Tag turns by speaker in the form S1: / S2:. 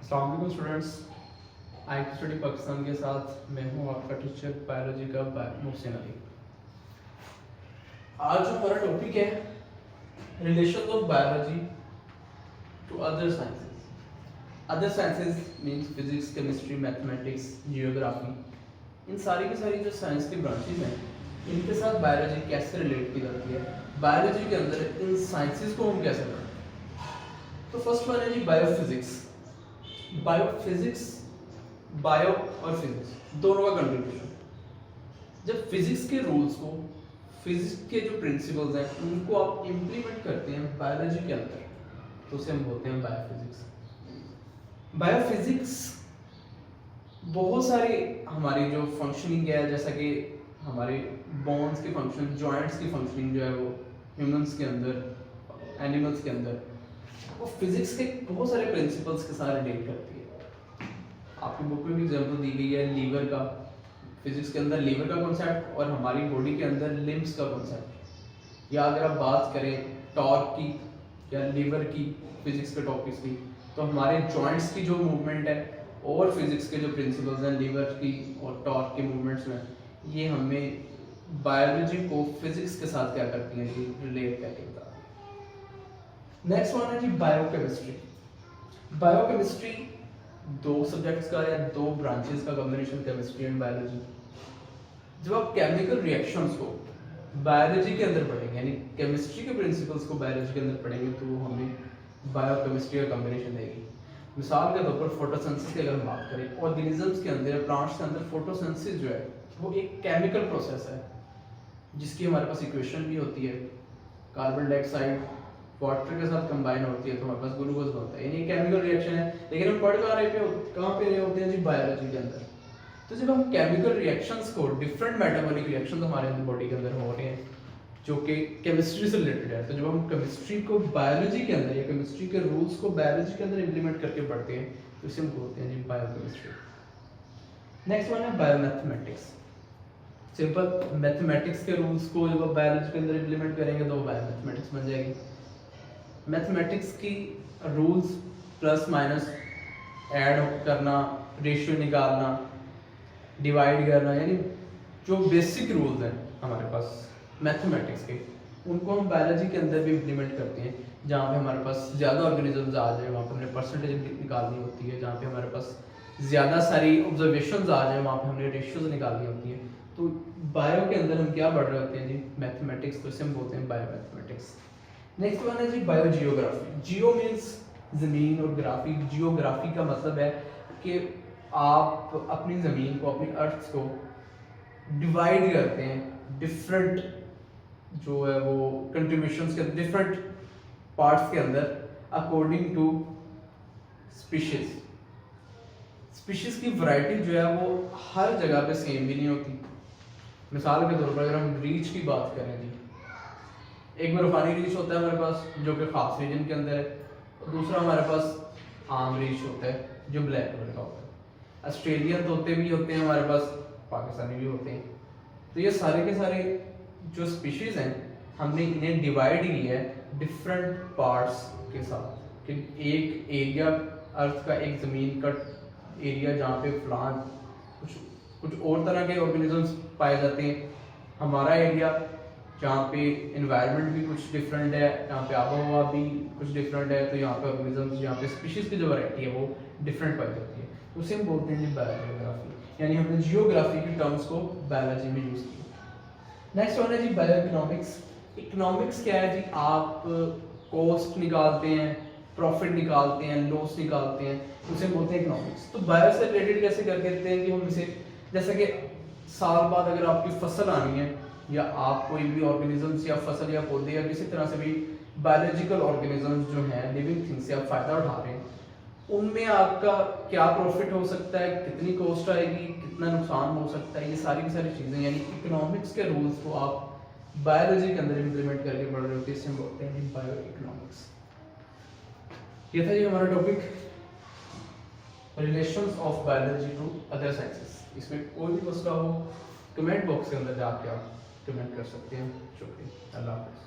S1: अस्सलाम वालेकुम students. I study Pakistan के साथ मैं हूं आपका टीचर बायोलॉजी का मोहसिन अली। आज जो हमारा टॉपिक है relation of biology to other sciences. Other sciences means physics, chemistry, mathematics, geography. इन सारी की सारी जो साइंस की ब्रांचेज हैं इनके साथ बायोलॉजी कैसे रिलेट की जाती है, बायोलॉजी के अंदर इन साइंसेस को हम कैसे पढ़ते हैं। तो फर्स्ट वन है जी बायोफिजिक्स। बायोफिजिक्स, बायो और फिजिक्स दोनों का कंट्रीब्यूशन। जब फिजिक्स के रूल्स को, फिजिक्स के जो प्रिंसिपल्स हैं उनको आप इम्प्लीमेंट करते हैं बायोलॉजी के अंदर तो उसे हम बोलते हैं बायोफिजिक्स। बायोफिजिक्स बहुत सारे हमारी जो फंक्शनिंग है, जैसा कि हमारे बोन्स के फंक्शन, जॉइंट्स की फंक्शनिंग जो है वो ह्यूमंस के अंदर, एनिमल्स के अंदर, वो फिजिक्स के बहुत सारे प्रिंसिपल्स के साथ रिलेट करती है। आपकी बुक में भी एग्जांपल दी गई है लीवर का, फिजिक्स के अंदर लीवर का कॉन्सेप्ट और हमारी बॉडी के अंदर लिम्स का कॉन्सेप्ट। या अगर आप बात करें टॉर्क की या लीवर की, फिजिक्स के टॉपिक्स की, तो हमारे जॉइंट्स की जो मूवमेंट है और फिजिक्स के जो प्रिंसिपल्स हैं लीवर की और टॉर्क के मूवमेंट्स में, ये हमें बायोलॉजी को फिजिक्स के साथ क्या करती हैं जी, रिलेट करके बताती हैं। नेक्स्ट वन है जी बायोकेमिस्ट्री। बायोकेमिस्ट्री दो सब्जेक्ट्स का या दो ब्रांचेस का कॉम्बिनेशन, केमिस्ट्री एंड बायोलॉजी। जब आप केमिकल रिएक्शंस को बायोलॉजी के अंदर पढ़ेंगे, यानी केमिस्ट्री के प्रिंसिपल्स को बायोलॉजी के अंदर पढ़ेंगे, तो वो हमें बायोकेमिस्ट्री का कॉम्बिनेशन देगी। मिसाल के तौर पर फोटोसिंथेसिस की अगर हम बात करें, ऑर्गेनिजम्स के अंदर, प्लांट्स के अंदर फोटोसिंथेसिस जो है वो एक केमिकल प्रोसेस है जिसकी हमारे पास इक्वेशन भी होती है। कार्बन डाइऑक्साइड वाटर के साथ कंबाइन होती है तो हमारे पास ग्लूकोज बनता है, यानी केमिकल रिएक्शन है। लेकिन हम पढ़ कहाँ पे रहे होते हैं जी, बायोलॉजी के अंदर। तो जब हम केमिकल रिएक्शंस को, डिफरेंट मेटाबॉलिक रिएक्शंस हमारे बॉडी के अंदर हो रहे हैं जो कि केमिस्ट्री से रिलेटेड है, तो जब हम केमिस्ट्री को बायोलॉजी के अंदर या केमिस्ट्री के रूल्स को बायोलॉजी के अंदर इम्प्लीमेंट करके पढ़ते हैं तो इसे हम बोलते हैं जी बायोकेमिस्ट्री। नेक्स्ट वन है बायोमैथमेटिक्स। सिंपल मैथमेटिक्स के रूल्स को जब आप बायोलॉजी के अंदर इम्प्लीमेंट करेंगे तो बायोमैथमेटिक्स बन जाएगी। मैथमेटिक्स की रूल्स प्लस माइनस, ऐड करना, रेशियो निकालना, डिवाइड करना, यानी जो बेसिक रूल्स हैं हमारे पास मैथमेटिक्स के, उनको हम बायोलॉजी के अंदर भी इम्प्लीमेंट करते हैं। जहाँ पे हमारे पास ज़्यादा ऑर्गेनिजम्स आ जाए वहाँ पे हमने परसेंटेज निकालनी होती है, जहाँ पे हमारे पास ज़्यादा सारी ऑब्जर्वेशंस आ जाए वहाँ पे हमने रेशियोज निकालनी होती है। तो बायो के अंदर हम क्या पढ़ रहे होते हैं जी, मैथमेटिक्स, तो इसे हम बोलते हैं बायोमैथमेटिक्स। नेक्स्ट वन है जी बायोजियोग्राफी। जियो मीन्स ज़मीन और ग्राफी, जियोग्राफी का मतलब है कि आप अपनी ज़मीन को, अपनी अर्थ को डिवाइड करते हैं डिफरेंट जो है वो कंट्रीब्यूशंस के डिफरेंट पार्ट्स के अंदर अकॉर्डिंग टू स्पीशीज। स्पीशीज की वैरायटी जो है वो हर जगह पे सेम भी नहीं होती। मिसाल के तौर पर अगर हम रीच की बात करें जी, एक बर्फानी रीच होता है हमारे पास जो कि खास रीजन के अंदर है, और दूसरा हमारे पास आम रीच होता है जो ब्लैक कलर का होता है। ऑस्ट्रेलियन तोते भी होते हैं हमारे पास, पाकिस्तानी भी होते हैं। तो ये सारे के सारे जो स्पीशीज हैं हमने इन्हें डिवाइड किया है डिफरेंट पार्ट्स के साथ, कि एक एरिया अर्थ का, एक ज़मीन का एरिया जहाँ पे प्लांट, कुछ और तरह के ऑर्गेनिजम्स पाए जाते हैं। हमारा एरिया जहाँ पे इन्वायरमेंट भी कुछ डिफरेंट है, यहाँ पे आबोहवा भी कुछ डिफरेंट है, तो यहाँ पे ऑर्गेनिजम्स, यहाँ पे स्पीशीज की जो वैरायटी है वो डिफरेंट पाई जाती है। तो उसे हम बोलते हैं बायोजियोग्राफी, यानी हमने जियोग्राफी की टर्म्स को बायोलॉजी में यूज़ किया। नेक्स्ट वन है जी बायो इकोनॉमिक्स। इकोनॉमिक्स क्या है जी, आप कॉस्ट निकालते हैं, प्रॉफिट निकालते हैं, लॉस निकालते हैं, उसे बोलते हैं इकोनॉमिक्स। तो बायो से रिलेटेड कैसे कर देते हैं कि हम इसे, जैसे कि साल बाद अगर आपकी फसल आनी है, या आप कोई भी ऑर्गेनिजम्स या फसल या पौधे या किसी तरह से भी बायोलॉजिकल ऑर्गेनिजम्स जो हैं, लिविंग थिंग्स से आप फ़ायदा उठा रहे हैं, उनमें आपका क्या प्रॉफिट हो सकता है, कितनी कॉस्ट आएगी, कितना नुकसान हो सकता है, ये सारी की सारी चीज़ें, यानी इकोनॉमिक्स के रूल्स को आप बायोलॉजी के अंदर इम्प्लीमेंट करके पढ़ रहे होते हैं, इसे हम बोलते हैं बायो इकोनॉमिक्स। ये था जी हमारा topic, relations of biology to other sciences. इसमें कोई भी मसला हो कमेंट बॉक्स के अंदर जाके आप कमेंट कर सकते हैं। शुक्रिया, अल्लाह हाफ़िज़।